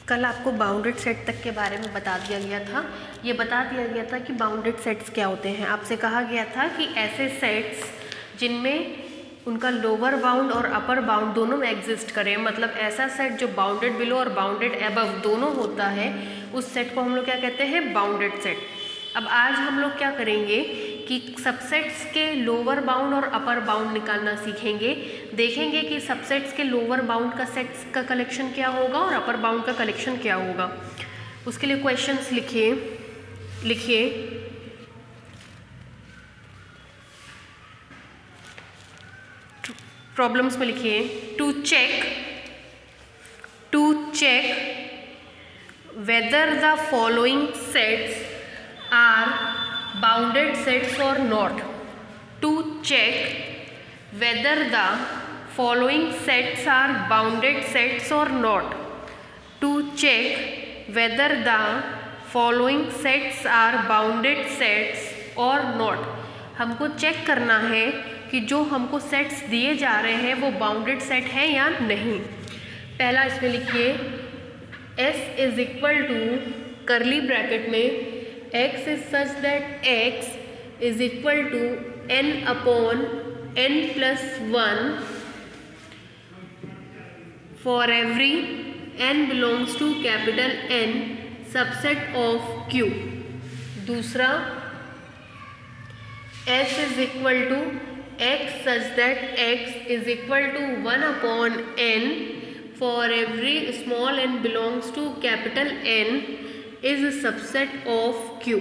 कल आपको bounded set तक के बारे में बता दिया गया था। ये बता दिया गया था कि बाउंडेड सेट्स क्या होते हैं। आपसे कहा गया था कि ऐसे सेट्स जिनमें उनका लोअर बाउंड और अपर बाउंड दोनों में एग्जिस्ट करें, मतलब ऐसा सेट जो बाउंडेड बिलो और बाउंडेड अबव दोनों होता है, उस सेट को हम लोग क्या कहते हैं, बाउंडेड सेट। अब आज हम लोग क्या करेंगे कि सबसेट्स के लोअर बाउंड और अपर बाउंड निकालना सीखेंगे। देखेंगे कि सबसेट्स के लोअर बाउंड का सेट्स का कलेक्शन क्या होगा और अपर बाउंड का कलेक्शन क्या होगा। उसके लिए क्वेश्चंस लिखिए। प्रॉब्लम्स में लिखिए to check whether the following sets are bounded sets or not. To check whether the following sets are bounded sets or not. To check whether the following sets are bounded sets or not. हमको check करना है कि जो हमको sets दिए जा रहे हैं वो बाउंडेड सेट है या नहीं। पहला इसमें लिखिए S is equal to curly bracket में x is such that x is equal to n upon n plus 1 for every n belongs to capital N subset of Q। दूसरा S is equal to x such that x is equal to 1 upon n for every small n belongs to capital N is a subset of Q।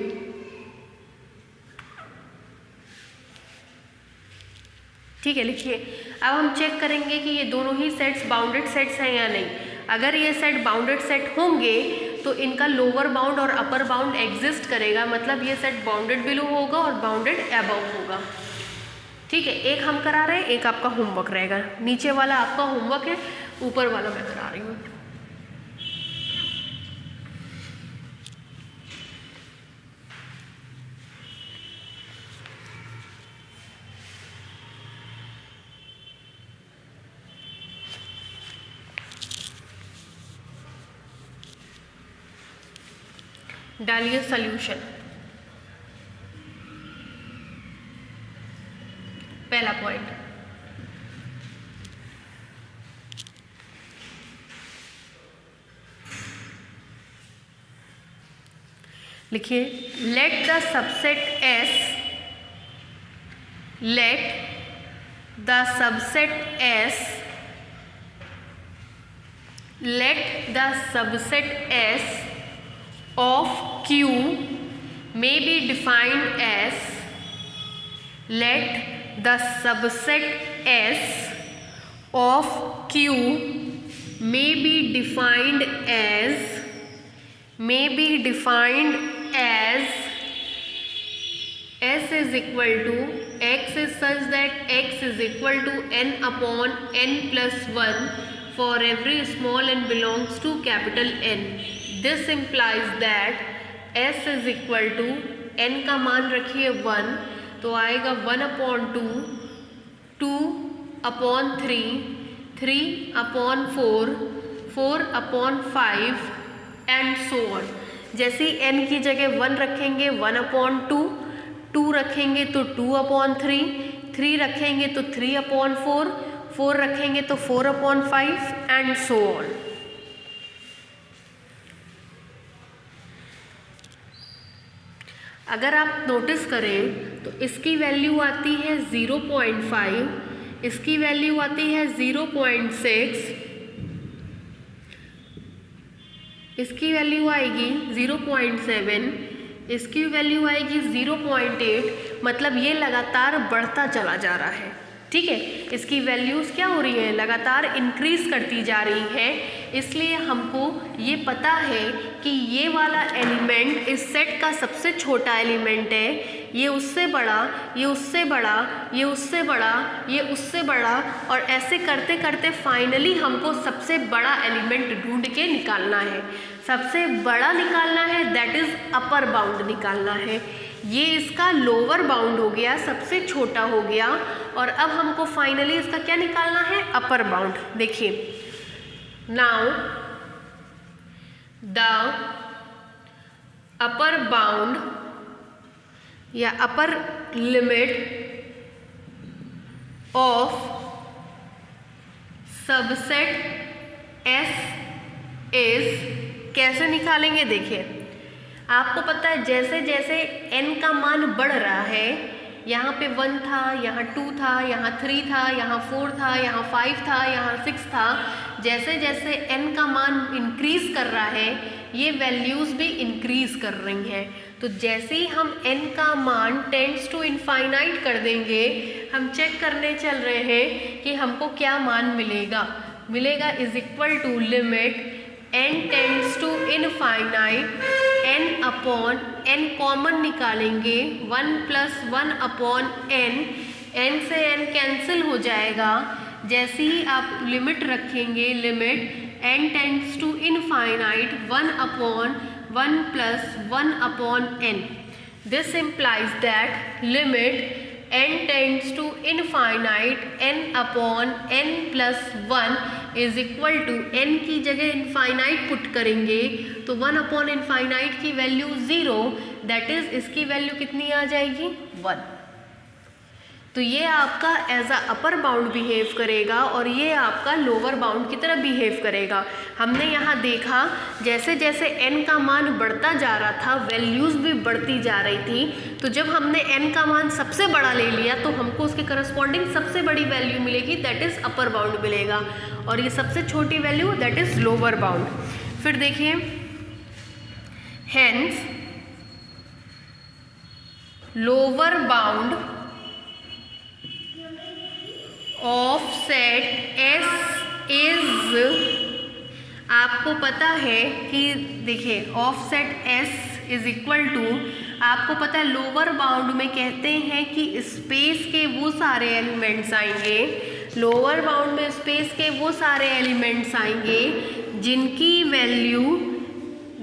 ठीक है, लिखिए। अब हम check करेंगे कि ये दोनों ही सेट्स बाउंडेड सेट्स हैं या नहीं। अगर ये सेट बाउंडेड सेट होंगे तो इनका लोअर बाउंड और अपर बाउंड एग्जिस्ट करेगा, मतलब ये सेट बाउंडेड बिलो होगा और बाउंडेड अबव होगा। ठीक है, एक हम करा रहे हैं, एक आपका होमवर्क रहेगा। नीचे वाला आपका होमवर्क है, ऊपर वाला मैं करा रही हूँ। डालिए सॉल्यूशन। पहला पॉइंट, लिखिए let the subset S of Q may be defined as the subset S of Q may be defined as S is equal to x is such that x is equal to n upon n plus 1 for every small n belongs to capital N। This implies that S is equal to n का मान रखिए 1, तो आएगा 1 upon 2, 2 upon 3, 3 upon 4, 4 upon 5 and so on. जैसे ही n की जगह 1 रखेंगे 1 upon 2, 2 रखेंगे तो 2 upon 3, 3 रखेंगे तो 3 upon 4, 4 रखेंगे तो 4 upon 5 एंड सो ऑन। अगर आप नोटिस करें तो इसकी वैल्यू आती है 0.5, इसकी वैल्यू आती है 0.6, इसकी वैल्यू आएगी 0.7, इसकी वैल्यू आएगी 0.8, मतलब ये लगातार बढ़ता चला जा रहा है। ठीक है, इसकी वैल्यूज़ क्या हो रही है, लगातार इंक्रीज करती जा रही हैं। इसलिए हमको ये पता है कि ये वाला एलिमेंट इस सेट का सबसे छोटा एलिमेंट है, ये उससे बड़ा, ये उससे बड़ा, ये उससे बड़ा, ये उससे बड़ा, और ऐसे करते करते फाइनली हमको सबसे बड़ा एलिमेंट ढूंढ के निकालना है। सबसे बड़ा निकालना है, दैट इज़ अपर बाउंड निकालना है। ये इसका लोअर बाउंड हो गया, सबसे छोटा हो गया, और अब हमको फाइनली इसका क्या निकालना है, अपर बाउंड। देखिए नाउ द अपर बाउंड या upper limit of subset S is, कैसे निकालेंगे देखिए, आपको पता है जैसे जैसे n का मान बढ़ रहा है, यहाँ पे 1 था, यहाँ 2 था, यहाँ 3 था, यहाँ 4 था, यहाँ 5 था, यहाँ 6 था, जैसे जैसे n का मान इंक्रीज कर रहा है ये वैल्यूज़ भी इंक्रीज कर रही हैं। तो जैसे ही हम n का मान टेंड्स टू इनफाइनाइट कर देंगे, हम चेक करने चल रहे हैं कि हमको क्या मान मिलेगा is equal to limit n tends to infinite n upon n common निकालेंगे 1 + 1 अपॉन n से n कैंसिल हो जाएगा। जैसे ही आप लिमिट रखेंगे, limit n tends to infinite 1 upon 1 + 1 upon n, this implies that limit n tends to infinite n upon n + 1 is equal to, n की जगह इनफाइनाइट पुट करेंगे तो 1 अपॉन इनफाइनाइट की वैल्यू 0, दैट इज इसकी value कितनी आ जाएगी 1। तो ये आपका as a upper bound behave करेगा और ये आपका लोअर बाउंड की तरह बिहेव करेगा। हमने यहाँ देखा जैसे जैसे n का मान बढ़ता जा रहा था वैल्यूज़ भी बढ़ती जा रही थी, तो जब हमने n का मान सबसे बड़ा ले लिया तो हमको उसके करस्पॉन्डिंग सबसे बड़ी वैल्यू मिलेगी, दैट इज़ अपर बाउंड मिलेगा, और ये सबसे छोटी value that is lower bound. फिर देखिए, hence lower bound of set S is, आपको पता है कि देखिए of set S is equal to, आपको पता है लोअर बाउंड में कहते हैं कि स्पेस के वो सारे एलिमेंट्स आएंगे, लोअर बाउंड में स्पेस के वो सारे एलिमेंट्स आएंगे जिनकी वैल्यू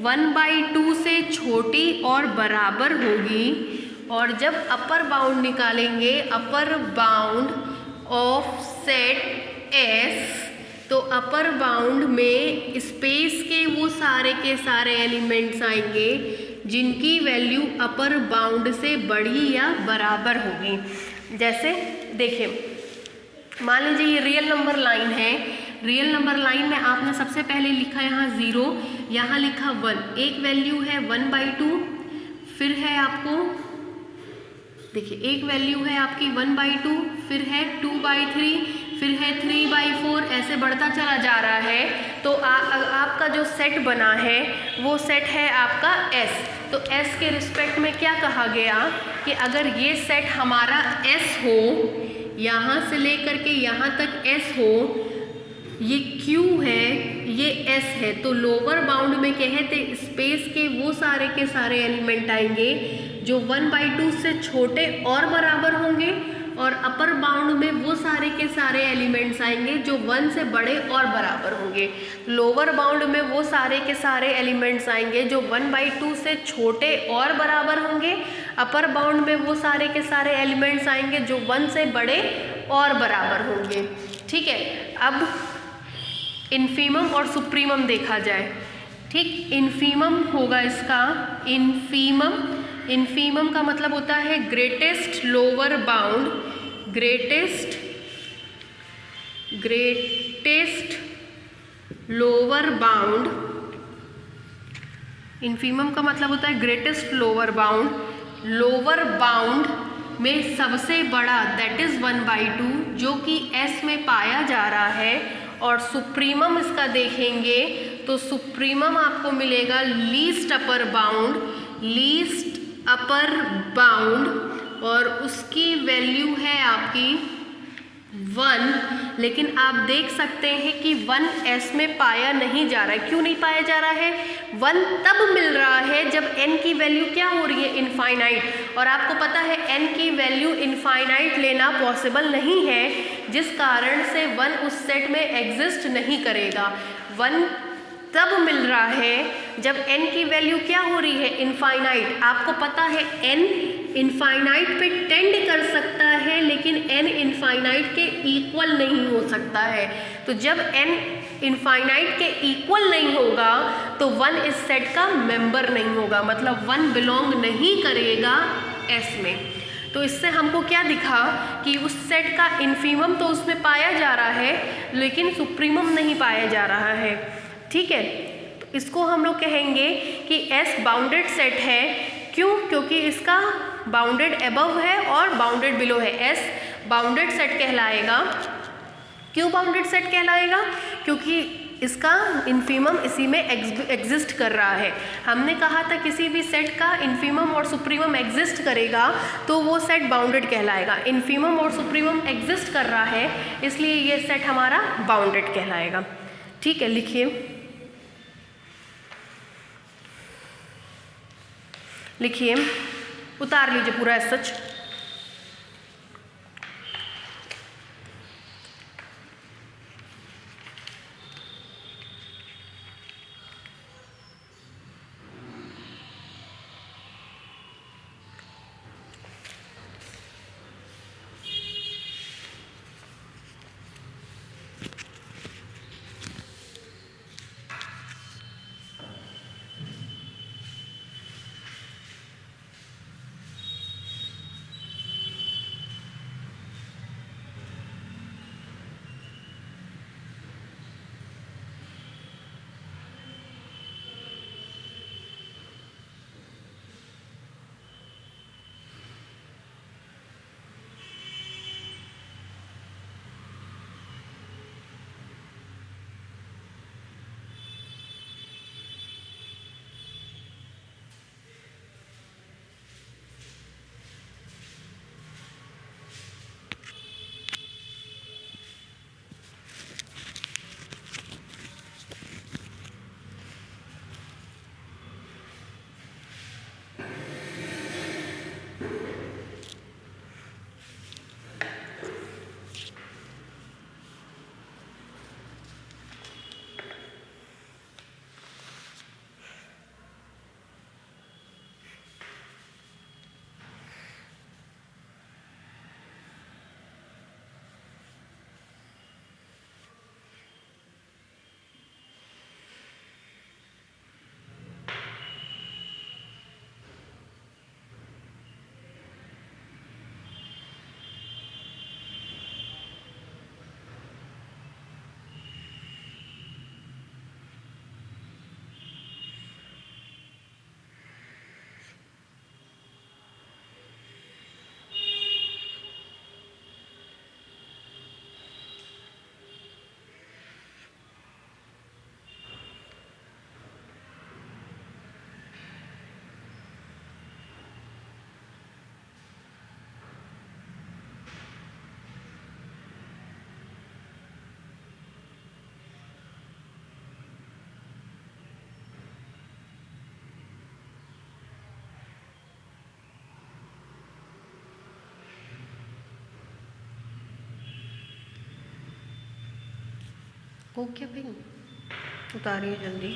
1/2 से छोटी और बराबर होगी। और जब अपर बाउंड निकालेंगे, upper bound of set S, तो अपर बाउंड में स्पेस के वो सारे के सारे एलिमेंट्स आएंगे जिनकी वैल्यू अपर बाउंड से बड़ी या बराबर होगी। जैसे देखिए, मान लीजिए ये रियल नंबर लाइन है, रियल नंबर लाइन में आपने सबसे पहले लिखा यहाँ 0, यहाँ लिखा 1, एक वैल्यू है 1/2, फिर है आपको देखिए एक वैल्यू है आपकी 1/2, फिर है 2/3, फिर है 3/4, ऐसे बढ़ता चला जा रहा है। तो आपका जो सेट बना है वो सेट है आपका S। तो S के रिस्पेक्ट में क्या कहा गया कि अगर ये सेट हमारा S हो, यहाँ से लेकर के यहाँ तक S हो, ये Q है, ये S है, तो लोअर बाउंड में कहते स्पेस के वो सारे के सारे एलिमेंट आएंगे जो 1/2 से छोटे और बराबर होंगे, और अपर बाउंड में वो सारे के सारे एलिमेंट्स आएंगे जो 1 से बड़े और बराबर होंगे। लोअर बाउंड में वो सारे के सारे एलिमेंट्स आएंगे जो 1/2 से छोटे और बराबर होंगे, अपर बाउंड में वो सारे के सारे एलिमेंट्स आएंगे जो 1 से बड़े और बराबर होंगे। ठीक है, अब इन्फीमम और सुप्रीमम देखा जाए। ठीक, इन्फीमम होगा इसका, इन्फीमम का मतलब होता है greatest lower bound, greatest lower bound, infimum का मतलब होता है greatest lower bound, lower bound में सबसे बड़ा दैट इज 1/2 जो कि S में पाया जा रहा है। और सुप्रीमम इसका देखेंगे तो सुप्रीमम आपको मिलेगा least upper bound, least upper bound, और उसकी वैल्यू है आपकी 1। लेकिन आप देख सकते हैं कि 1 S में पाया नहीं जा रहा है। क्यों नहीं पाया जा रहा है? 1 तब मिल रहा है जब n की वैल्यू क्या हो रही है, इनफाइनाइट, और आपको पता है n की वैल्यू इनफाइनाइट लेना पॉसिबल नहीं है, जिस कारण से 1 उस सेट में एग्जिस्ट नहीं करेगा। 1 तब मिल रहा है जब n की वैल्यू क्या हो रही है, इनफाइनाइट। आपको पता है n इनफाइनाइट पे टेंड कर सकता है, लेकिन n इनफाइनाइट के इक्वल नहीं हो सकता है। तो जब n इनफाइनाइट के इक्वल नहीं होगा तो 1 इस सेट का मेंबर नहीं होगा, मतलब 1 बिलोंग नहीं करेगा S में। तो इससे हमको क्या दिखा कि उस सेट का इन्फीमम तो उसमें पाया जा रहा है लेकिन सुप्रीमम नहीं पाया जा रहा है। ठीक है, तो इसको हम लोग कहेंगे कि S बाउंडेड सेट है। क्यों? क्योंकि इसका बाउंडेड अबव है और बाउंडेड बिलो है। S बाउंडेड सेट कहलाएगा। क्यों बाउंडेड सेट कहलाएगा? क्योंकि इसका इन्फीमम इसी में एग्जिस्ट कर रहा है। हमने कहा था किसी भी सेट का इन्फीमम और सुप्रीमम एग्जिस्ट करेगा तो वो सेट बाउंडेड कहलाएगा। इन्फीमम और सुप्रीमम एग्जिस्ट कर रहा है इसलिए ये सेट हमारा बाउंडेड कहलाएगा। ठीक है, लिखिए, उतार लीजिए पूरा सच। हो क्या भाई, उतारिए जल्दी।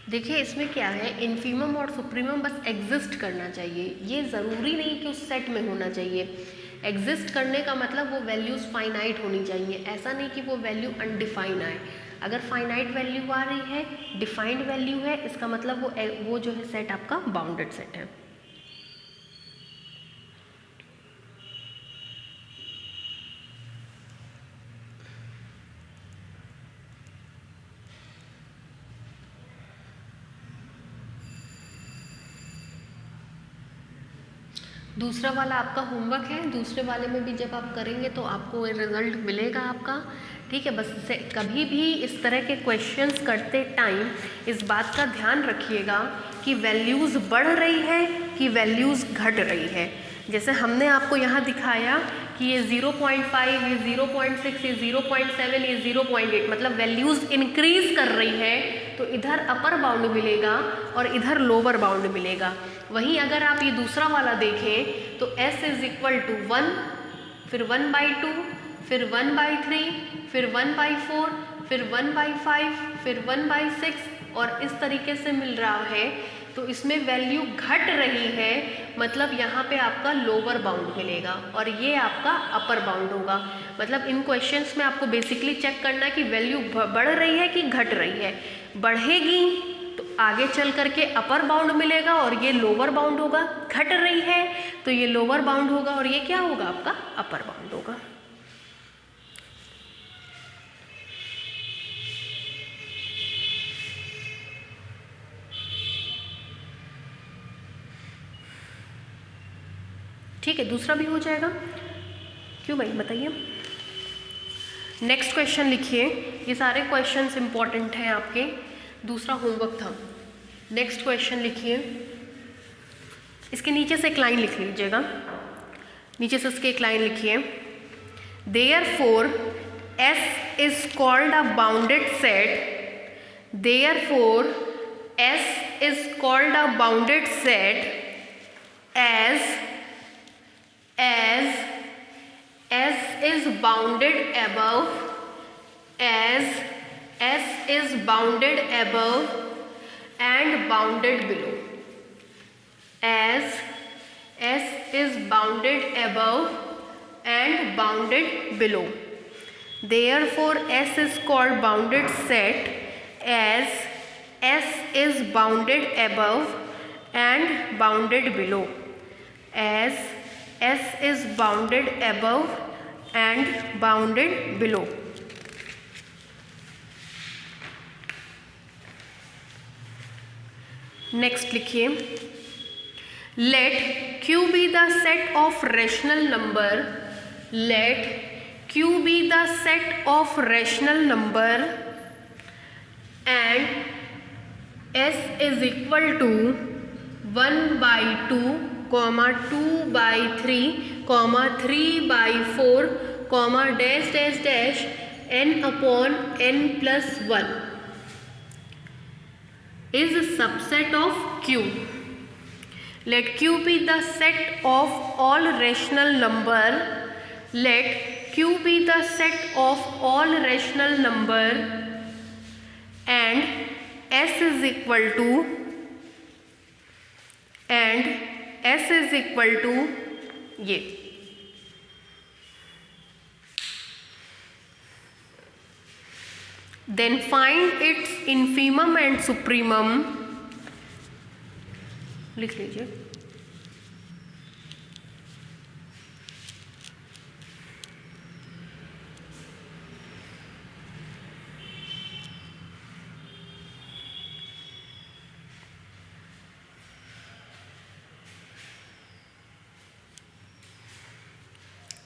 देखिए इसमें क्या है, इन्फीमम और सुप्रीमम बस एग्जिस्ट करना चाहिए, ये ज़रूरी नहीं कि उस सेट में होना चाहिए। एग्जिस्ट करने का मतलब वो वैल्यूज़ फाइनाइट होनी चाहिए, ऐसा नहीं कि वो वैल्यू अनडिफाइन आए। अगर फाइनाइट वैल्यू आ रही है, डिफाइंड वैल्यू है, इसका मतलब वो जो है सेट आपका बाउंडेड सेट है। दूसरा वाला आपका होमवर्क है, दूसरे वाले में भी जब आप करेंगे तो आपको रिजल्ट मिलेगा आपका। ठीक है, बस से कभी भी इस तरह के क्वेश्चंस करते टाइम इस बात का ध्यान रखिएगा कि वैल्यूज़ बढ़ रही है कि वैल्यूज़ घट रही है। जैसे हमने आपको यहाँ दिखाया कि ये 0.5, ये 0.6, ये 0.7, ये 0.8, मतलब वैल्यूज़ इंक्रीज़ कर रही है तो इधर अपर बाउंड मिलेगा और इधर लोअर बाउंड मिलेगा। वहीं अगर आप ये दूसरा वाला देखें तो s इज इक्वल टू 1, फिर 1/2, फिर 1/3, फिर 1/4, फिर 1/5, फिर 1/6 और इस तरीके से मिल रहा है तो इसमें वैल्यू घट रही है, मतलब यहाँ पे आपका लोअर बाउंड मिलेगा और ये आपका अपर बाउंड होगा। मतलब इन क्वेश्चंस में आपको बेसिकली चेक करना है कि वैल्यू बढ़ रही है कि घट रही है। बढ़ेगी तो आगे चल करके अपर बाउंड मिलेगा और ये लोअर बाउंड होगा। घट रही है तो ये लोअर बाउंड होगा और ये क्या होगा, आपका अपर बाउंड होगा। ठीक है, दूसरा भी हो जाएगा। क्यों भाई, बताइए। नेक्स्ट क्वेश्चन लिखिए। ये सारे क्वेश्चंस इंपॉर्टेंट हैं आपके, दूसरा होमवर्क था। नेक्स्ट क्वेश्चन लिखिए। इसके नीचे से एक लाइन लिख लीजिएगा, नीचे से उसके एक लाइन लिखिए। Therefore S is called a bounded set. Therefore S is called a bounded set as S is bounded above, as S is bounded above and bounded below, as S is bounded above and bounded below. Therefore S is called bounded set as S is bounded above and bounded below, as S is bounded above and bounded below. Next लिखिए। Let Q be the set of rational number. Let Q be the set of rational number and S is equal to 1/2, 2/3, 3/4, dash dash dash n upon n plus 1 is a subset of Q. Let Q be the set of all rational number. Let Q be the set of all rational number and S is equal to ये। Then find its infimum and supremum. लिख लीजिए।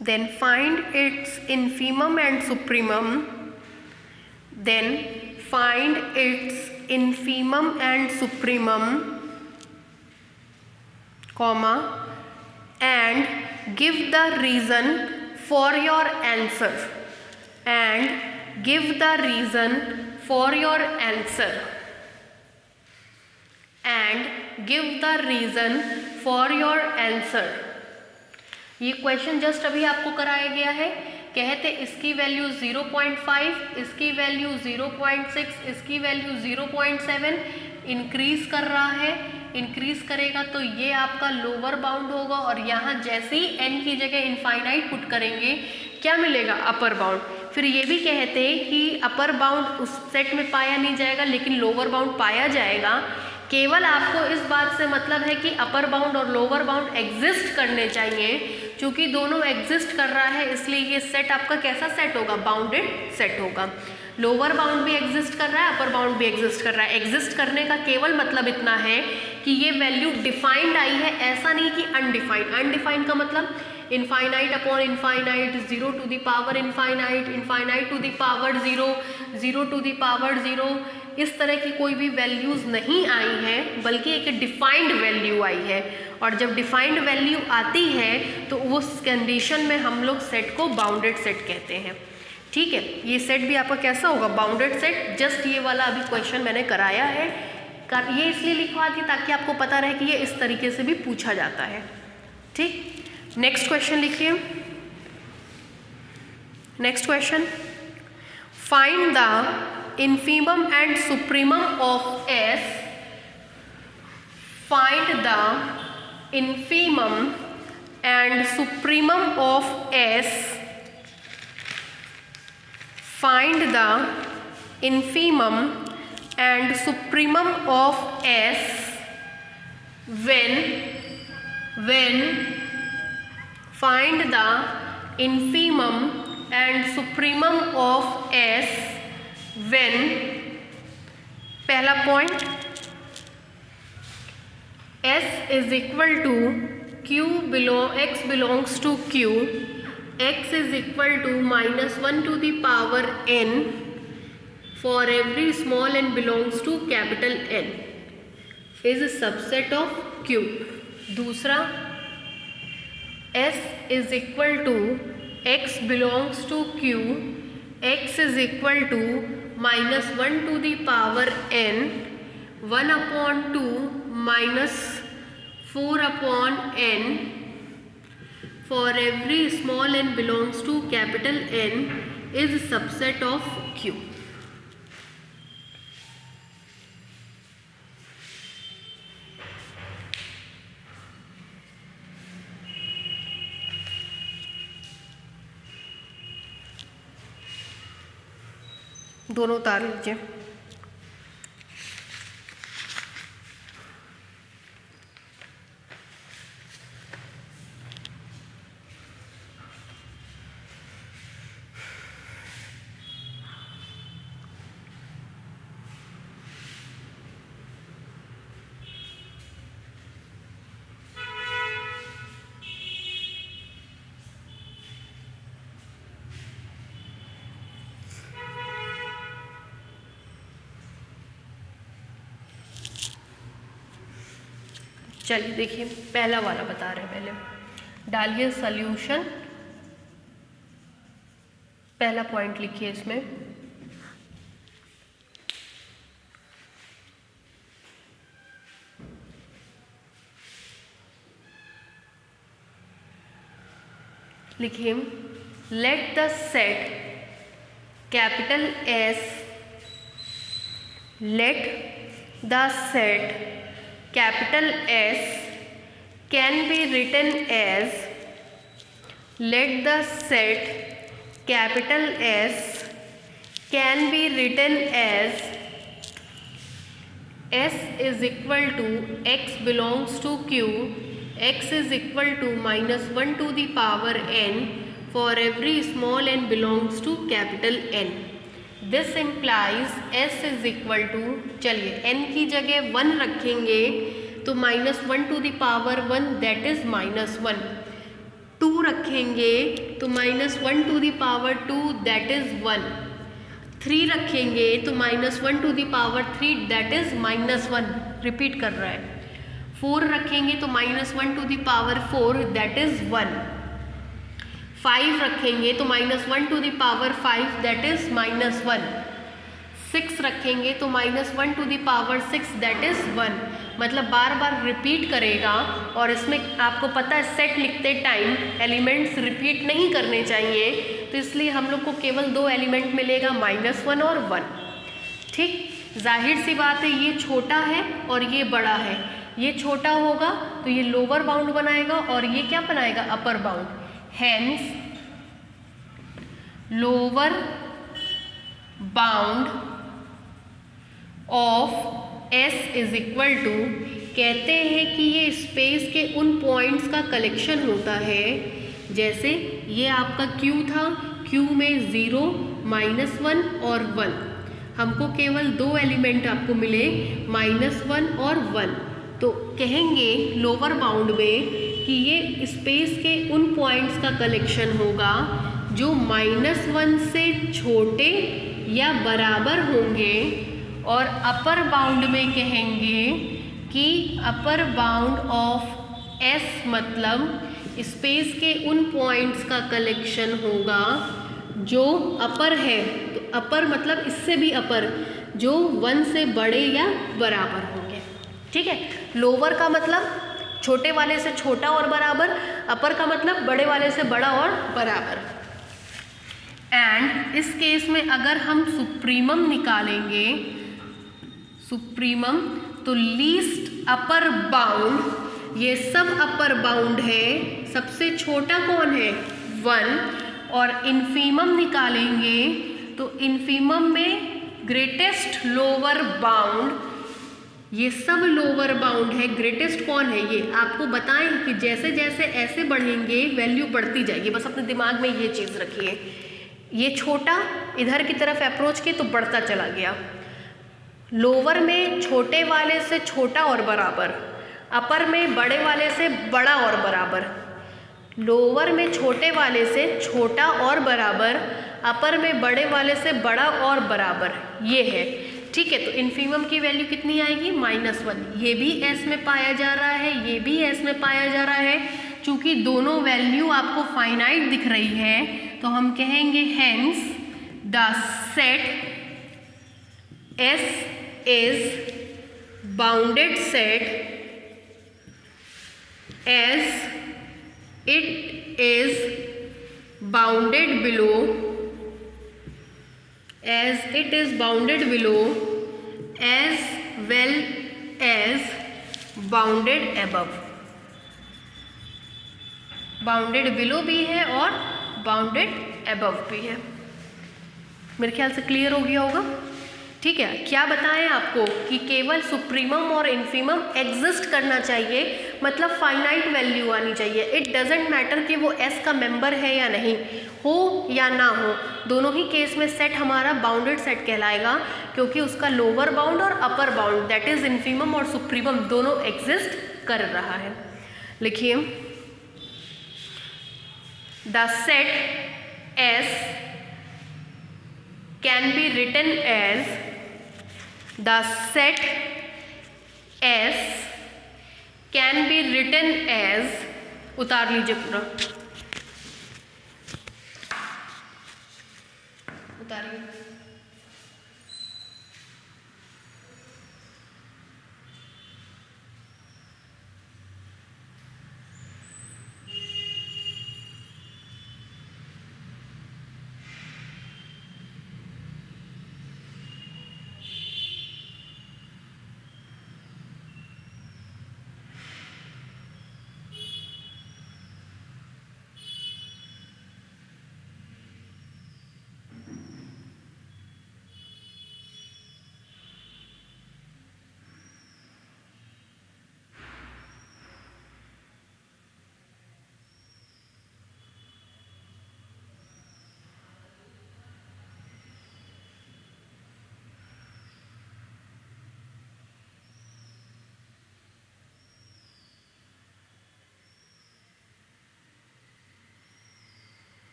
Then find its infimum and supremum. Then find its infimum and supremum, comma, and give the reason for your answer. And give the reason for your answer. And give the reason for your answer. ये question just अभी आपको कराया गया है। कहते इसकी value 0.5, इसकी value 0.6, इसकी वैल्यू 0.7 इंक्रीज कर रहा है। इंक्रीज करेगा तो ये आपका लोअर बाउंड होगा और यहाँ जैसे ही n की जगह इनफाइनाइट पुट करेंगे क्या मिलेगा, अपर बाउंड। फिर ये भी कहते हैं कि अपर बाउंड उस सेट में पाया नहीं जाएगा लेकिन लोअर बाउंड पाया जाएगा। केवल आपको इस बात से मतलब है कि अपर बाउंड और लोअर बाउंड एग्जिस्ट करने चाहिए। चूंकि दोनों एग्जिस्ट कर रहा है इसलिए ये सेट आपका कैसा सेट होगा, बाउंडेड सेट होगा। लोअर बाउंड भी एग्जिस्ट कर रहा है, अपर बाउंड भी एग्जिस्ट कर रहा है। एग्जिस्ट करने का केवल मतलब इतना है कि ये वैल्यू डिफाइंड आई है, ऐसा नहीं कि अनडिफाइंड। अनडिफाइंड का मतलब infinite upon infinite, 0 to the power infinite, infinite to the power 0, 0 to the power 0, इस तरह की कोई भी वैल्यूज़ नहीं आई हैं, बल्कि एक डिफाइंड वैल्यू आई है। और जब डिफाइंड वैल्यू आती है तो उस कंडीशन में हम लोग सेट को बाउंडेड सेट कहते हैं। ठीक है, ये सेट भी आपका कैसा होगा, बाउंडेड सेट। जस्ट ये वाला अभी क्वेश्चन मैंने कराया है, ये इसलिए लिखवा दी ताकि आपको पता रहे कि ये इस तरीके से भी पूछा जाता है। ठीक, नेक्स्ट क्वेश्चन लिखिए। Next question, find the infimum and supremum of S. find the infimum and supremum of S. Find the infimum and supremum of S when find the infimum and supremum of S when, पहला point, S is equal to x belongs to Q, x is equal to -1 to the power n for every small n belongs to capital N is a subset of Q. दूसरा, S is equal to x belongs to Q, x is equal to -1 to the power n 1/2 -4/n for every small n belongs to capital N is a subset of Q. दोनों उतार लीजिए। चलिए देखिए, पहला वाला बता रहे हैं। पहले डालिए सॉल्यूशन, पहला पॉइंट लिखिए इसमें। लिखिए, let the set capital S, let the set capital S can be written as, let the set capital S can be written as S is equal to x belongs to Q, x is equal to -1 to the power n for every small n belongs to capital N. This implies S is equal to, चलिए n की जगह 1 रखेंगे तो -1 to the power 1 that is -1, 2 रखेंगे तो -1 to the power 2 that is 1, 3 रखेंगे तो -1 to the power 3 that is -1, repeat कर रहा है, 4 रखेंगे तो -1 to the power 4 that is 1, 5 रखेंगे तो -1 to the power 5 that is -1, 6 रखेंगे तो -1 to the power 6 that is 1। मतलब बार बार रिपीट करेगा, और इसमें आपको पता है सेट लिखते टाइम एलिमेंट्स रिपीट नहीं करने चाहिए, तो इसलिए हम लोग को केवल 2 एलिमेंट मिलेगा, -1 और 1। ठीक, जाहिर सी बात है ये छोटा है और ये बड़ा है, ये छोटा होगा तो ये लोअर बाउंड बनाएगा और ये क्या बनाएगा, upper bound. Hence, lower bound of S is equal to, कहते हैं कि ये स्पेस के उन पॉइंट्स का कलेक्शन होता है, जैसे ये आपका Q था, Q में 0, -1 और 1, हमको केवल 2 एलिमेंट आपको मिले, -1 और 1, तो कहेंगे लोअर बाउंड में कि ये स्पेस के उन पॉइंट्स का कलेक्शन होगा जो -1 से छोटे या बराबर होंगे, और अपर बाउंड में कहेंगे कि अपर बाउंड ऑफ S मतलब स्पेस के उन पॉइंट्स का कलेक्शन होगा जो अपर है, तो अपर मतलब इससे भी अपर, जो 1 से बड़े या बराबर होंगे। ठीक है, लोअर का मतलब छोटे वाले से छोटा और बराबर, अपर का मतलब बड़े वाले से बड़ा और बराबर। एंड इस केस में अगर हम सुप्रीमम निकालेंगे, सुप्रीमम, तो लीस्ट अपर बाउंड, ये सब अपर बाउंड है, सबसे छोटा कौन है 1, और इन्फीमम निकालेंगे तो इन्फीमम में ग्रेटेस्ट लोअर बाउंड, ये सब लोअर बाउंड है, ग्रेटेस्ट कौन है ये आपको बताएं कि जैसे जैसे ऐसे बढ़ेंगे वैल्यू बढ़ती जाएगी, बस अपने दिमाग में ये चीज़ रखिए। ये छोटा इधर की तरफ अप्रोच किए तो बढ़ता चला गया, लोअर में छोटे वाले से छोटा और बराबर, अपर में बड़े वाले से बड़ा और बराबर, लोअर में छोटे वाले से छोटा और बराबर, अपर में बड़े वाले से बड़ा और बराबर, ये है। ठीक है, तो इन्फीमम की वैल्यू कितनी आएगी -1। ये भी एस में पाया जा रहा है, ये भी एस में पाया जा रहा है। चूंकि दोनों वैल्यू आपको फाइनाइट दिख रही है तो हम कहेंगे hence the set S is bounded set as it is bounded below, as it is bounded below as well as bounded above। Bounded below भी है और बाउंडेड अबव भी है। मेरे ख्याल से क्लियर हो गया होगा। ठीक है, क्या बताएं आपको कि केवल सुप्रीमम और इन्फीमम एग्जिस्ट करना चाहिए, मतलब फाइनाइट वैल्यू आनी चाहिए। इट डजेंट मैटर कि वो एस का मेंबर है या नहीं, हो या ना हो, दोनों ही केस में सेट हमारा बाउंडेड सेट कहलाएगा, क्योंकि उसका लोअर बाउंड और upper bound that is infimum और सुप्रीमम दोनों एग्जिस्ट कर रहा है। लिखिए, the set S can be written as the set S can be written as, उतार लीजिए पूरा, उतारिए,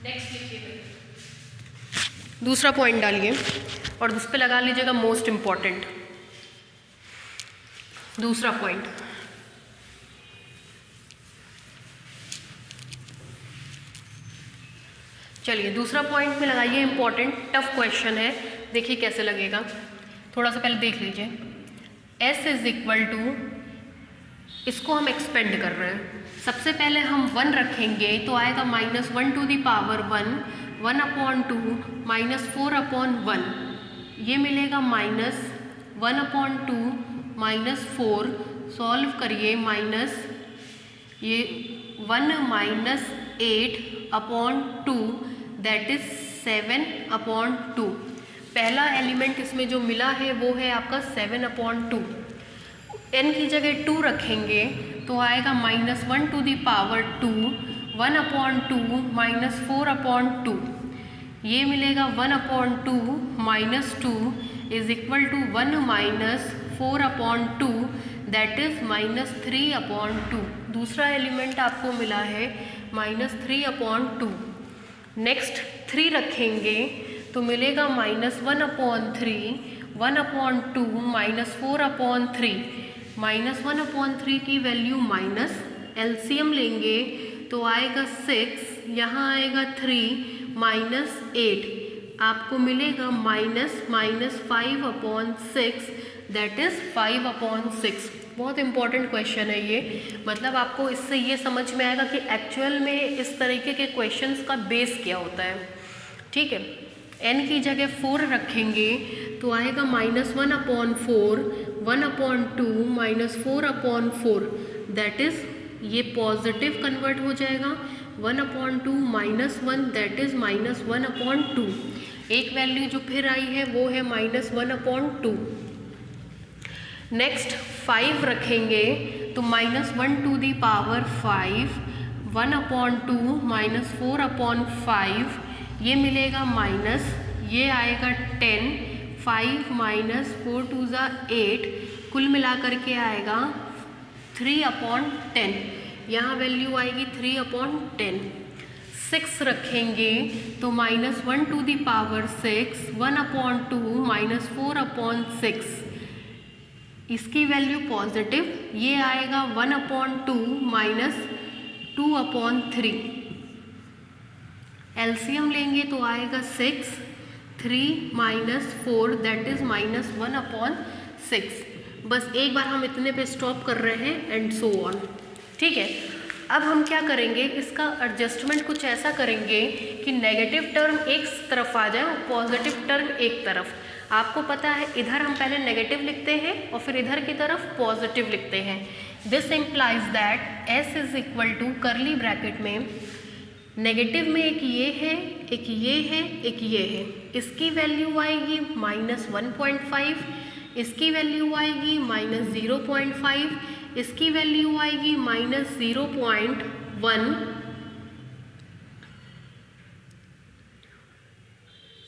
नेक्स्ट लिखिए, दूसरा पॉइंट डालिए और उस पर लगा लीजिएगा मोस्ट इम्पॉर्टेंट। दूसरा पॉइंट, चलिए दूसरा पॉइंट में लगाइए इम्पॉर्टेंट, टफ क्वेश्चन है, देखिए कैसे लगेगा। थोड़ा सा पहले देख लीजिए। S इज इक्वल टू, इसको हम एक्सपेंड कर रहे हैं। सबसे पहले हम 1 रखेंगे तो आएगा -1 टू द पावर 1, 1/2 -4/1, ये मिलेगा -1/2 -4, सॉल्व करिए, माइनस ये 1 - 8/2 दैट इज 7/2। पहला एलिमेंट इसमें जो मिला है वो है आपका 7/2। n की जगह 2 रखेंगे तो आएगा -1 टू द पावर 2, 1/2 -4/2, ये मिलेगा 1/2 -2 is equal to 1 - 4/2 that is -3/2। दूसरा एलिमेंट आपको मिला है -3/2। नेक्स्ट 3 रखेंगे तो मिलेगा -1/3, 1/2 -4/3, -1/3 की वैल्यू माइनस, एलसीएम लेंगे तो आएगा 6, यहाँ आएगा 3 -8, आपको मिलेगा -5/6 दैट इज़ 5/6। बहुत इंपॉर्टेंट क्वेश्चन है ये, मतलब आपको इससे ये समझ में आएगा कि एक्चुअल में इस तरीके के क्वेश्चंस का बेस क्या होता है। ठीक है, n की जगह 4 रखेंगे तो आएगा -1/4, 1/2 -4/4 दैट इज़ ये पॉजिटिव कन्वर्ट हो जाएगा, 1/2 -1 दैट इज़ -1/2। एक वैल्यू जो फिर आई है वो है -1/2। नेक्स्ट 5 रखेंगे तो -1 टू द पावर 5, 1/2 -4/5, ये मिलेगा माइनस, ये आएगा 10, 5 - 4 2 = 8, कुल मिला करके आएगा 3/10, यहाँ वैल्यू आएगी 3/10। 6 रखेंगे तो -1 टू द पावर 6, 1/2 -4/6, इसकी वैल्यू पॉजिटिव, ये आएगा 1/2 -2/3, एलसीएम लेंगे तो आएगा 6, 3 - 4 दैट इज़ -1/6। बस एक बार हम इतने पे स्टॉप कर रहे हैं एंड सो ऑन। ठीक है, अब हम क्या करेंगे, इसका एडजस्टमेंट कुछ ऐसा करेंगे कि नेगेटिव टर्म एक तरफ आ जाए और पॉजिटिव टर्म एक तरफ। आपको पता है इधर हम पहले नेगेटिव लिखते हैं और फिर इधर की तरफ पॉजिटिव लिखते हैं। This implies that S is equal to, curly bracket में नेगेटिव में एक ये है, एक ये है, एक ये है, इसकी वैल्यू आएगी -1.5, इसकी वैल्यू आएगी -0.5, इसकी वैल्यू आएगी -0.1,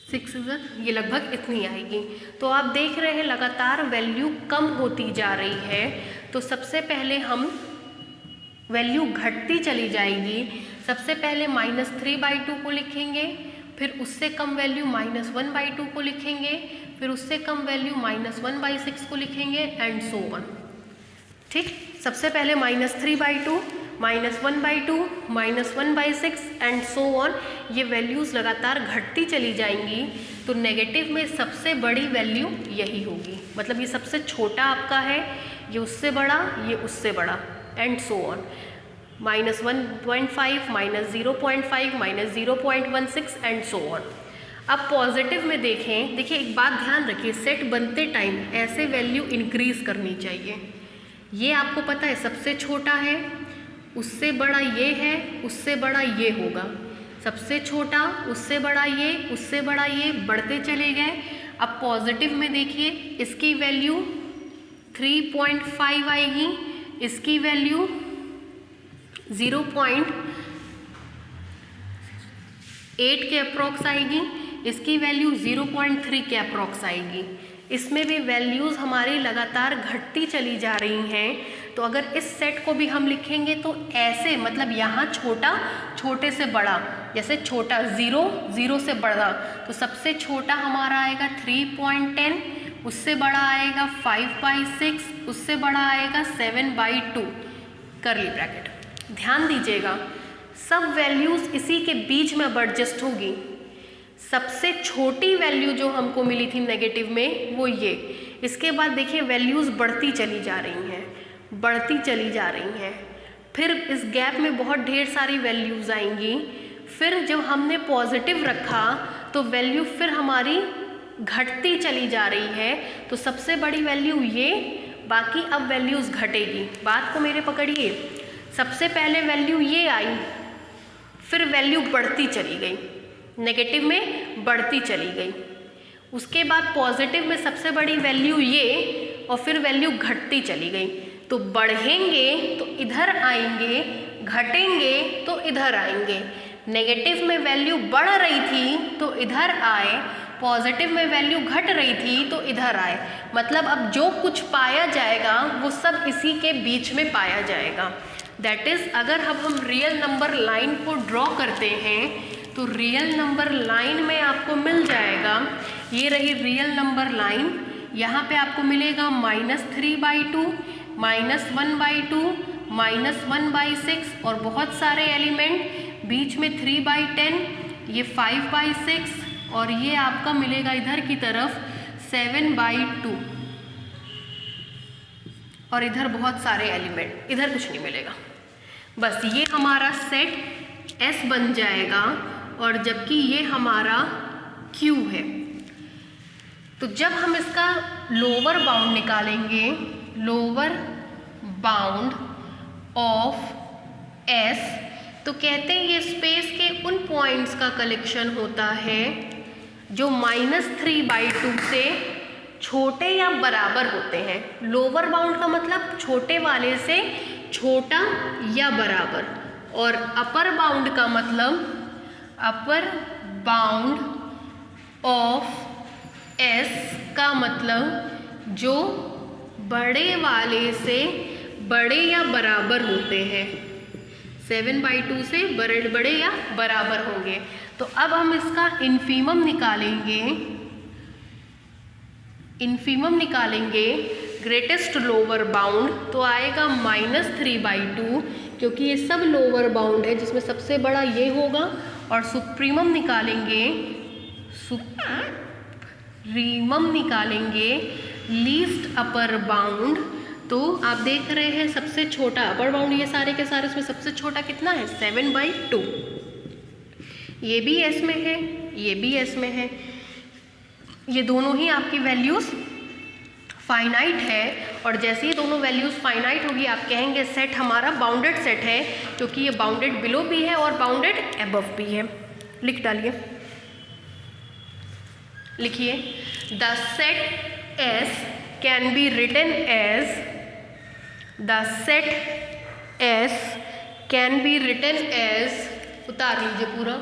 6 ये लगभग इतनी आएगी। तो आप देख रहे हैं लगातार वैल्यू कम होती जा रही है, तो सबसे पहले हम वैल्यू घटती चली जाएगी। सबसे पहले -3/2 को लिखेंगे, फिर उससे कम वैल्यू -1/2 को लिखेंगे, फिर उससे कम वैल्यू -1/6 को लिखेंगे एंड सो ऑन। ठीक, सबसे पहले -3/2, -1/2, -1/6 एंड सो ऑन, ये वैल्यूज़ लगातार घटती चली जाएंगी। तो नेगेटिव में सबसे बड़ी वैल्यू यही होगी, मतलब ये सबसे छोटा आपका है, ये उससे बड़ा, ये उससे बड़ा and so on. -1.5, -0.5, -0.16 and so on. अब पॉजिटिव में देखें, देखिए एक बात ध्यान रखिए, सेट बनते टाइम ऐसे वैल्यू इंक्रीज करनी चाहिए। ये आपको पता है सबसे छोटा है, उससे बड़ा ये है, उससे बड़ा ये होगा, सबसे छोटा, उससे बड़ा ये, उससे बड़ा ये, बढ़ते चले गए। अब पॉजिटिव में देखिए, इसकी वैल्यू 3.5 आएगी, इसकी वैल्यू 0.8 के अप्रॉक्स आएगी, इसकी वैल्यू 0.3 के अप्रॉक्स आएगी। इसमें भी वैल्यूज़ हमारी लगातार घटती चली जा रही हैं। तो अगर इस सेट को भी हम लिखेंगे तो ऐसे, मतलब यहाँ छोटा छोटे से बड़ा, जैसे छोटा 0 0 से बड़ा, तो सबसे छोटा हमारा आएगा 3.10, उससे बड़ा आएगा 5/6, उससे बड़ा आएगा 7/2 कर्ली ब्रैकेट। ध्यान दीजिएगा, सब वैल्यूज़ इसी के बीच में अब एडजस्ट होगी। सबसे छोटी वैल्यू जो हमको मिली थी नेगेटिव में वो ये, इसके बाद देखिए वैल्यूज़ बढ़ती चली जा रही हैं, बढ़ती चली जा रही हैं, फिर इस गैप में बहुत ढेर सारी वैल्यूज़ आएंगी। फिर जब हमने पॉजिटिव रखा तो वैल्यू फिर हमारी घटती चली जा रही है, तो सबसे बड़ी वैल्यू ये, बाकी अब वैल्यूज़ घटेगी। बात को मेरे पकड़िए, सबसे पहले वैल्यू ये आई, फिर वैल्यू बढ़ती चली गई, नेगेटिव में बढ़ती चली गई, उसके बाद पॉजिटिव में सबसे बड़ी वैल्यू ये, और फिर वैल्यू घटती चली गई। तो बढ़ेंगे तो इधर आएंगे, घटेंगे तो इधर आएंगे। नेगेटिव में वैल्यू बढ़ रही थी तो इधर आए, पॉजिटिव में वैल्यू घट रही थी तो इधर आए। मतलब अब जो कुछ पाया जाएगा वो सब इसी के बीच में पाया जाएगा। दैट इज़, अगर अब हम रियल नंबर लाइन को ड्रॉ करते हैं तो रियल नंबर लाइन में आपको मिल जाएगा, ये रही रियल नंबर लाइन, यहाँ पे आपको मिलेगा -3/2, -1/2, -1/6 और बहुत सारे एलिमेंट, बीच में 3/10, ये 5/6 और ये आपका मिलेगा इधर की तरफ 7/2 और इधर बहुत सारे एलिमेंट, इधर कुछ नहीं मिलेगा। बस ये हमारा सेट S बन जाएगा, और जबकि ये हमारा Q है। तो जब हम इसका लोअर बाउंड निकालेंगे, लोअर बाउंड ऑफ S, तो कहते हैं ये स्पेस के उन पॉइंट्स का कलेक्शन होता है जो -3/2 से छोटे या बराबर होते हैं। लोअर बाउंड का मतलब छोटे वाले से छोटा या बराबर, और अपर बाउंड का मतलब अपर बाउंड ऑफ S का मतलब जो बड़े वाले से बड़े या बराबर होते हैं, 7/2 से बड़े या बराबर होंगे। तो अब हम इसका इन्फीमम निकालेंगे, ग्रेटेस्ट लोअर बाउंड, तो आएगा -3/2, क्योंकि ये सब लोअर बाउंड है जिसमें सबसे बड़ा ये होगा। और सुप्रीमम निकालेंगे लीस्ट अपर बाउंड, तो आप देख रहे हैं सबसे छोटा अपर बाउंड, ये सारे के सारे, इसमें सबसे छोटा कितना है 7/2। ये भी S में है, ये भी S में है, ये दोनों ही आपकी वैल्यूज़ फाइनाइट है। और जैसे ही दोनों वैल्यूज़ फाइनाइट होगी आप कहेंगे सेट हमारा बाउंडेड सेट है, क्योंकि ये बाउंडेड बिलो भी है और बाउंडेड एबव भी है। लिख डालिए, लिखिए, the set S can be written as, the set S can be written as, उतार लीजिए पूरा,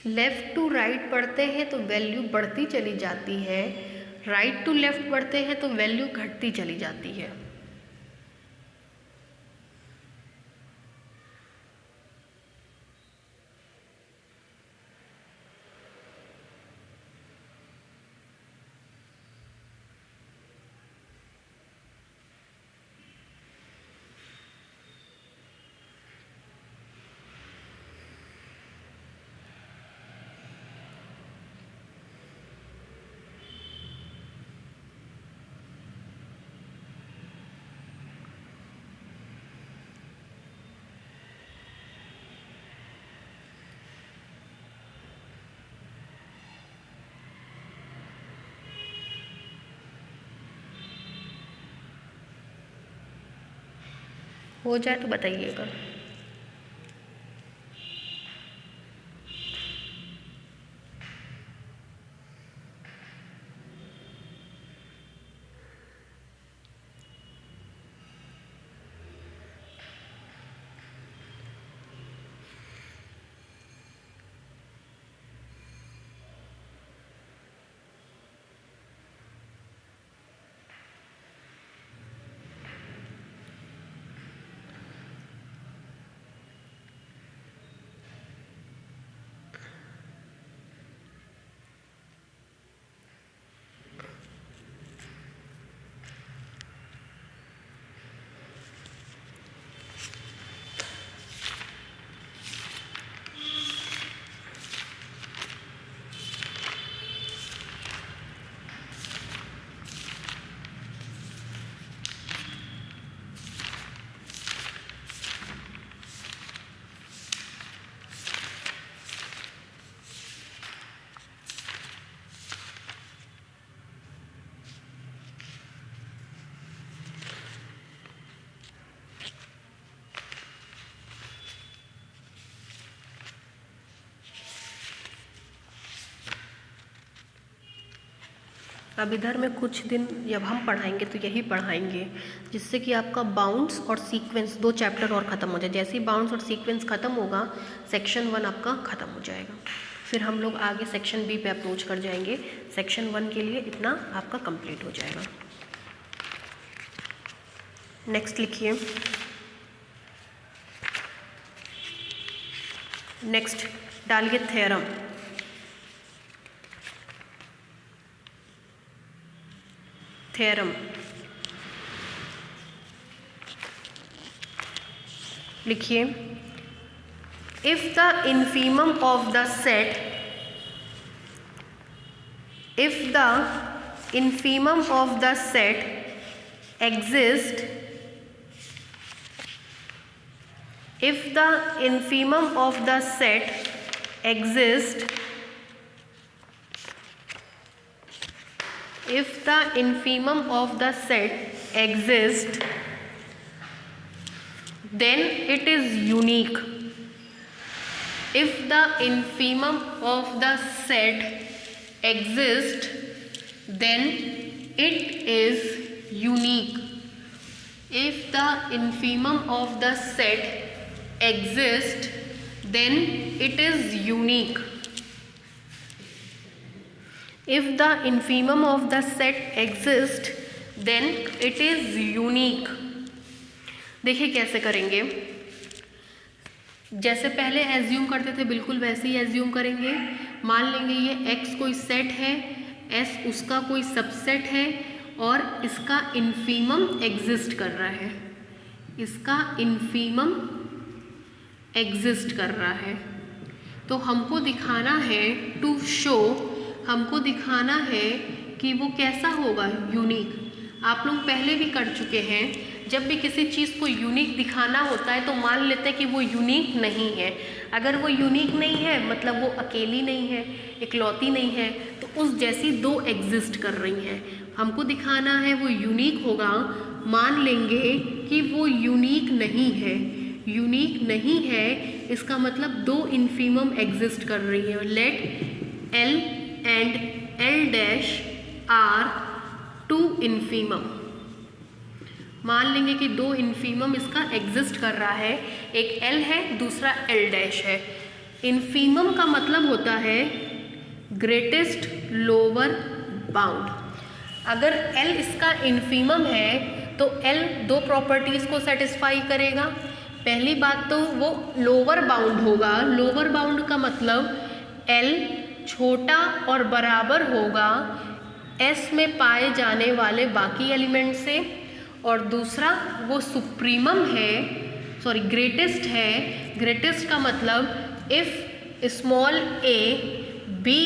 लेफ़्ट टू राइट पढ़ते हैं तो वैल्यू बढ़ती चली जाती है, राइट टू लेफ़्ट पढ़ते हैं तो वैल्यू घटती चली जाती है। हो जाए तो बताइएगा। अब इधर में कुछ दिन जब हम पढ़ाएंगे तो यही पढ़ाएंगे, जिससे कि आपका बाउंड्स और सीक्वेंस 2 चैप्टर और ख़त्म हो जाए। जैसे ही बाउंड्स और सीक्वेंस ख़त्म होगा, सेक्शन 1 आपका ख़त्म हो जाएगा। फिर हम लोग आगे सेक्शन बी पे अप्रोच कर जाएंगे। सेक्शन 1 के लिए इतना आपका कंप्लीट हो जाएगा। नेक्स्ट लिखिए। नेक्स्ट डालिए थ्योरम। थ्योरम लिखिए। If the infimum of the set, if the infimum of the set exist, if the infimum of the set exist, if the infimum of the set exist, then it is unique. If the infimum of the set exist, then it is unique. If the infimum of the set exist, then it is unique. If the infimum of the set exist, then it is unique. देखिए कैसे करेंगे। जैसे पहले assume करते थे बिल्कुल वैसे ही assume करेंगे। मान लेंगे ये x कोई सेट है, s उसका कोई सबसेट है और इसका इन्फीमम एग्जिस्ट कर रहा है, इसका इन्फीमम एग्जिस्ट कर रहा है। तो हमको दिखाना है, टू शो, हमको दिखाना है कि वो कैसा होगा, यूनिक। आप लोग पहले भी कर चुके हैं, जब भी किसी चीज़ को यूनिक दिखाना होता है तो मान लेते हैं कि वो यूनिक नहीं है। अगर वो यूनिक नहीं है मतलब वो अकेली नहीं है, इकलौती नहीं है, तो उस जैसी 2 एग्जिस्ट कर रही हैं। हमको दिखाना है वो यूनिक होगा। मान लेंगे कि वो यूनिक नहीं है, यूनिक नहीं है इसका मतलब 2 इन्फीमम एग्जिस्ट कर रही है। Let L and L' are 2 infimum. मान लेंगे कि 2 इन्फीमम इसका एग्जिस्ट कर रहा है, एक L है दूसरा L' है। इन्फीमम का मतलब होता है ग्रेटेस्ट लोअर बाउंड। अगर L इसका इन्फीमम है तो L 2 प्रॉपर्टीज़ को सेटिस्फाई करेगा। पहली बात तो वो लोअर बाउंड होगा। लोअर बाउंड का मतलब L छोटा और बराबर होगा S में पाए जाने वाले बाकी एलिमेंट से, और दूसरा वो सुप्रीमम है, सॉरी ग्रेटेस्ट है। ग्रेटेस्ट का मतलब if small a B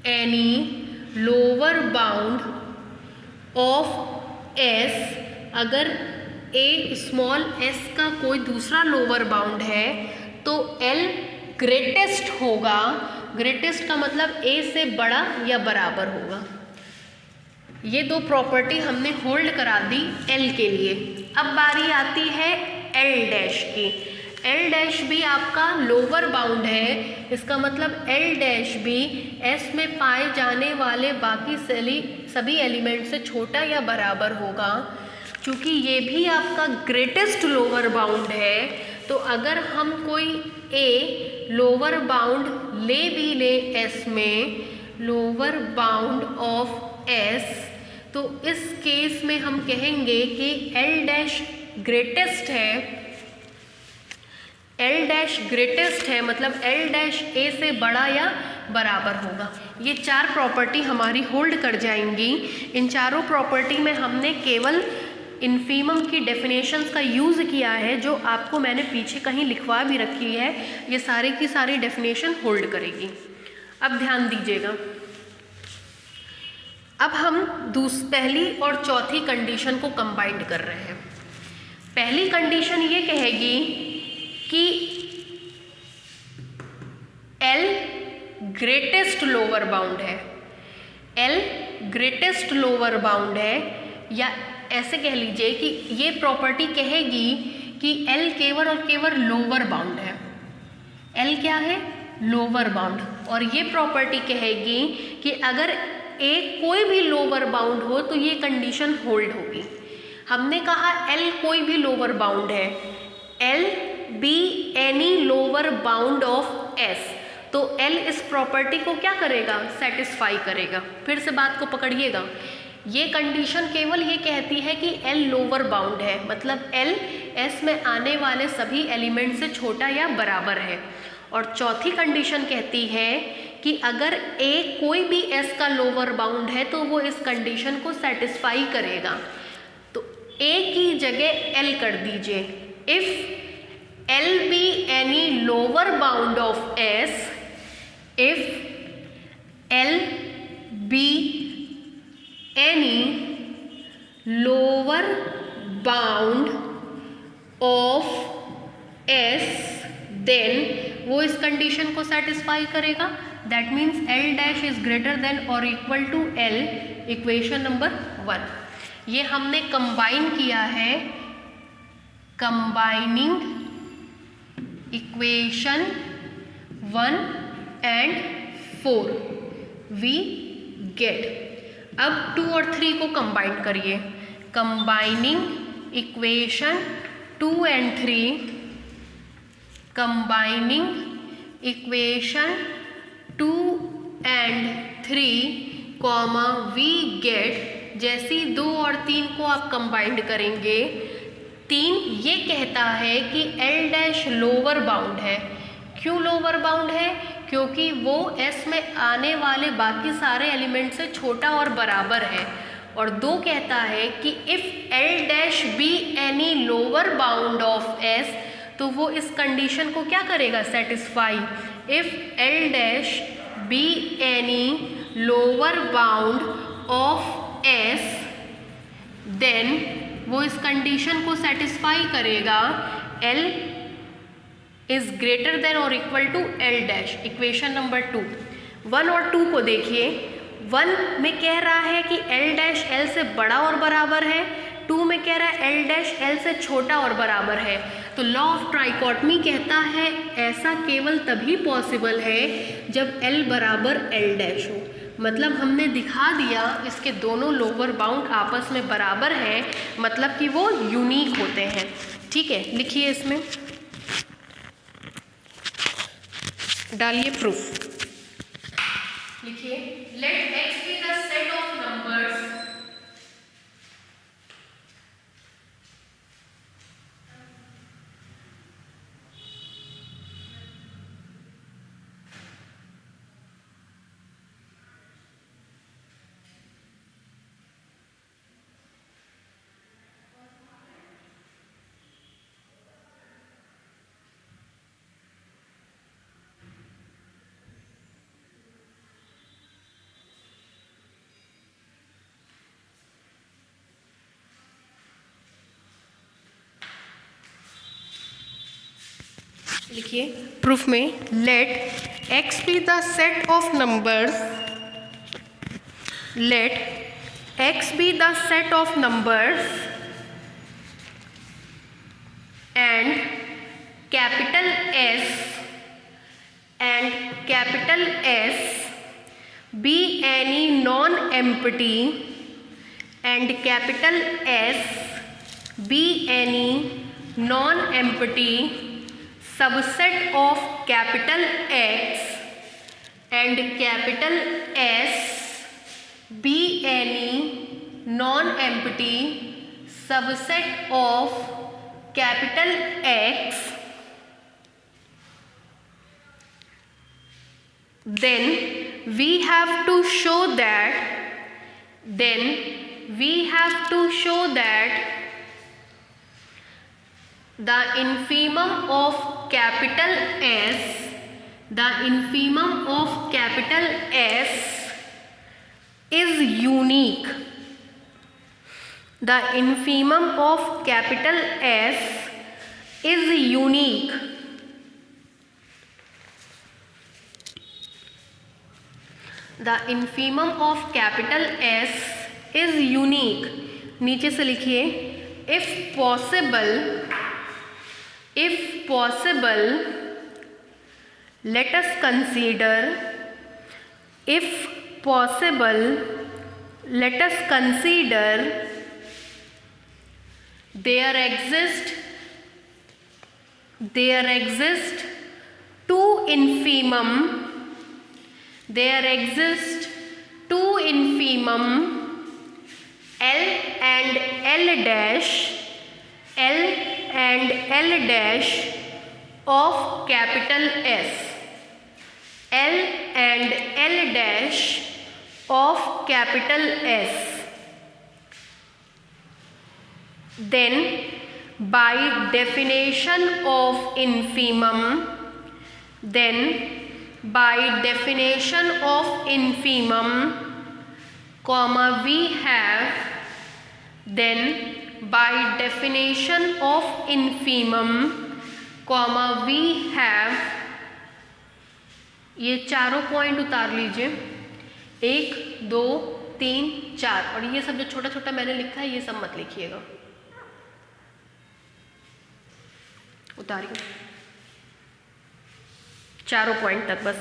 any lower bound of S, अगर a स्मॉल s का कोई दूसरा लोअर बाउंड है तो L ग्रेटेस्ट होगा। ग्रेटेस्ट का मतलब a से बड़ा या बराबर होगा। ये 2 प्रॉपर्टी हमने होल्ड करा दी L के लिए। अब बारी आती है एल डैश की। एल डैश भी आपका लोअर बाउंड है, इसका मतलब एल डैश भी एस में पाए जाने वाले बाकी सभी एलिमेंट से छोटा या बराबर होगा। क्योंकि ये भी आपका ग्रेटेस्ट लोअर बाउंड है, तो अगर हम कोई ए लोअर बाउंड ले भी ले एस में, लोअर बाउंड ऑफ एस, तो इस केस में हम कहेंगे कि एल डैश ग्रेटेस्ट है। एल डैश ग्रेटेस्ट है मतलब एल डैश ए से बड़ा या बराबर होगा। ये चार प्रॉपर्टी हमारी होल्ड कर जाएंगी। इन चारों प्रॉपर्टी में हमने केवल इन्फीमम की डेफिनेशंस का यूज़ किया है, जो आपको मैंने पीछे कहीं लिखवा भी रखी है। ये सारी की सारी डेफिनेशन होल्ड करेगी। अब ध्यान दीजिएगा, अब हम पहली और चौथी कंडीशन को कंबाइन कर रहे हैं। पहली कंडीशन ये कहेगी कि L ग्रेटेस्ट लोअर बाउंड है, L ग्रेटेस्ट लोअर बाउंड है, या ऐसे कह लीजिए कि ये प्रॉपर्टी कहेगी कि L केवल और केवल लोअर बाउंड है। L क्या है? Lower bound. और ये प्रॉपर्टी कहेगी कि अगर A कोई भी लोअर बाउंड हो तो ये कंडीशन होल्ड होगी। हमने कहा L कोई भी लोअर बाउंड है, L B any lower bound of S, तो L इस प्रॉपर्टी को क्या करेगा? सेटिस्फाई करेगा। फिर से बात को पकड़िएगा, ये कंडीशन केवल ये कहती है कि L लोअर बाउंड है, मतलब L S में आने वाले सभी एलिमेंट से छोटा या बराबर है। और चौथी कंडीशन कहती है कि अगर A कोई भी S का लोअर बाउंड है तो वो इस कंडीशन को सेटिस्फाई करेगा। तो A की जगह L कर दीजिए। If L be any lower bound of S, if L be any lower bound of S, then वो इस कंडीशन को सेटिस्फाई करेगा। That means L dash is greater than और equal to L, equation number 1। ये हमने combine किया है, combining equation 1 and 4 we get. अब 2 और 3 को कंबाइन करिए। Combining equation 2 and 3, combining equation 2 and 3 comma we get. जैसी 2 और 3 को आप कंबाइंड करेंगे, 3 ये कहता है कि L डैश लोअर बाउंड है। क्यों लोअर बाउंड है? क्योंकि वो S में आने वाले बाकी सारे एलिमेंट से छोटा और बराबर है। और 2 कहता है कि if L dash be any lower bound of S, तो वो इस कंडीशन को क्या करेगा? Satisfy. If L dash be any lower bound of S, then वो इस कंडीशन को सेटिस्फाई करेगा। L इज ग्रेटर देन और equal to L dash, equation number 2। 1 और 2 को देखिए। 1 में कह रहा है कि L डैश L से बड़ा और बराबर है, 2 में कह रहा है L डैश L से छोटा और बराबर है। तो लॉ ऑफ ट्राइकॉटमी कहता है ऐसा केवल तभी पॉसिबल है जब L बराबर L डैश हो। मतलब हमने दिखा दिया इसके दोनों लोअर बाउंड आपस में बराबर हैं, मतलब कि वो यूनिक होते हैं। ठीक है, लिखिए इसमें, डालिए प्रूफ। लिखिए, let x be the set of numbers लिखिए प्रूफ में, let x be the set of numbers, let x be the set of numbers and capital S and capital S be any non-empty and capital S be any non-empty subset of capital X and capital S be any non-empty subset of capital X, then we have to show that the infimum of capital S is unique. The infimum of capital S is unique. The infimum of capital S is unique. नीचे से लिखिए, if possible, let us consider, there exist two infimum L and L dash of capital S. L and L dash of capital S. Then by definition of infimum, comma we have ये चारों point उतार लीजिए, 1 2 3 4, और ये सब जो छोटा छोटा मैंने लिखा है ये सब मत लिखिएगा, उतारिए चारों पॉइंट तक बस।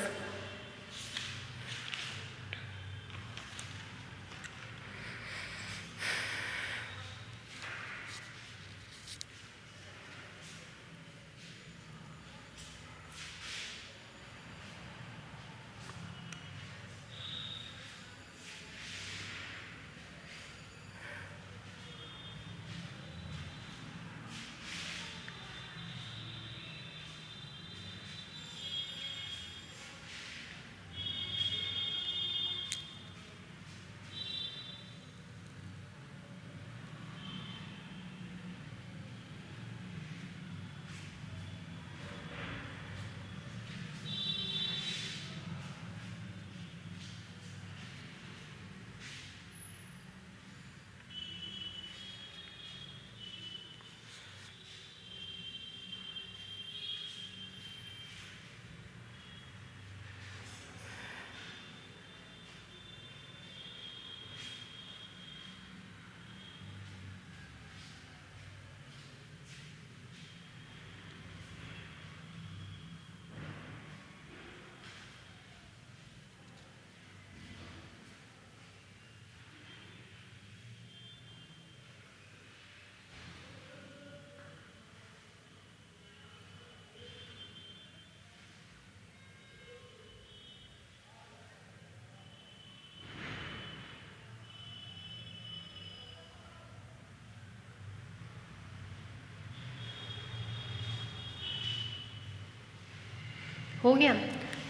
हो गया,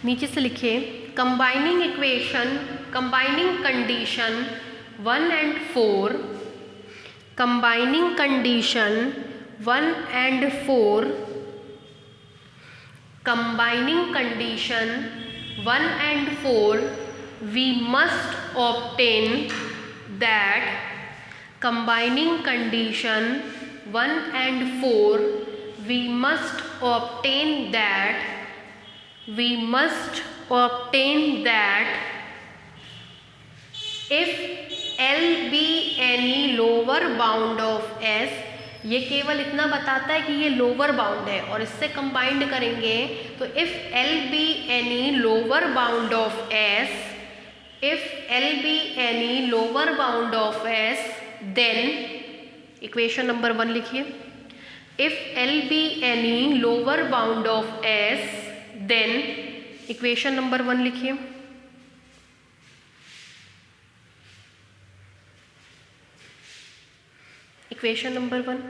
नीचे से लिखिए combining condition 1 and 4, combining condition 1 and 4, combining condition 1 and 4, we must obtain that, combining condition 1 and 4, we must obtain that if L be any lower bound of S, ये केवल इतना बताता है कि ये लोअर बाउंड है, और इससे कंबाइंड करेंगे तो if L be any lower bound of S, if L be any lower bound of S, then equation number 1 लिखिए, if L be any lower bound of S, then equation number 1 लिखिए, equation number 1।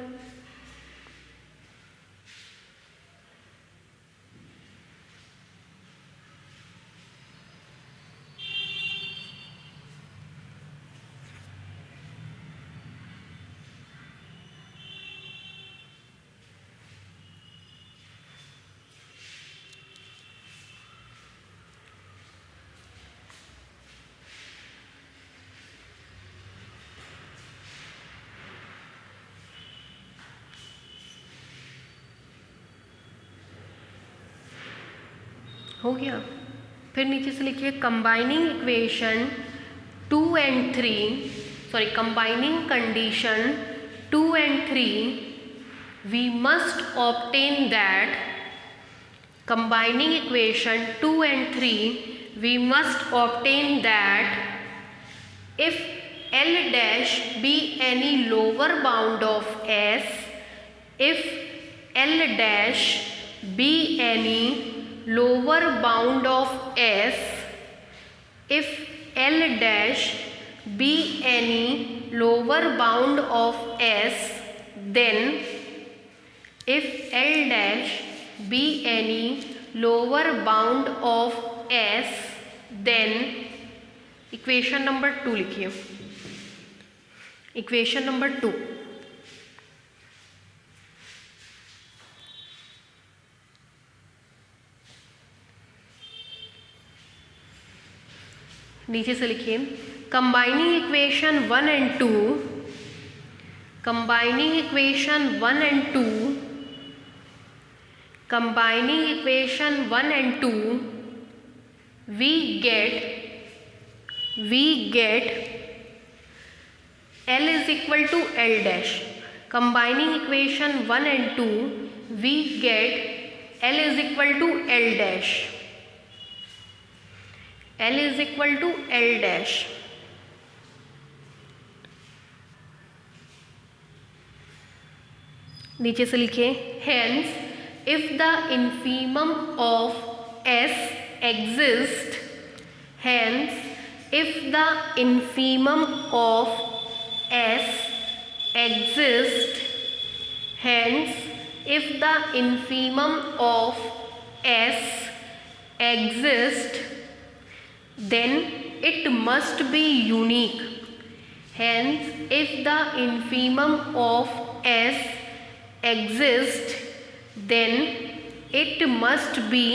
हो गया। फिर नीचे से लिखिए combining equation 2 and 3, sorry combining condition 2 and 3, we must obtain that, combining equation 2 and 3, we must obtain that if L dash be any lower bound of S, if L dash be any lower bound of S, if L dash be any lower bound of S, then if L dash be any lower bound of S, then equation number 2 लिखिए, equation number 2, नीचे से लिखिए combining equation 1 and 2, combining equation 1 and 2, combining equation 1 and 2, we get L is equal to L dash, combining equation 1 and 2, we get L is equal to L dash, L is equal to L dash, नीचे से लिखिए hence if the infimum of S exist, hence if the infimum of S exist, hence if the infimum of S exist, then it must be unique, hence if the infimum of S exist, then it must be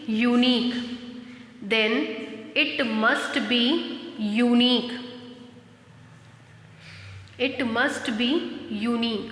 unique, then it must be unique, it must be unique।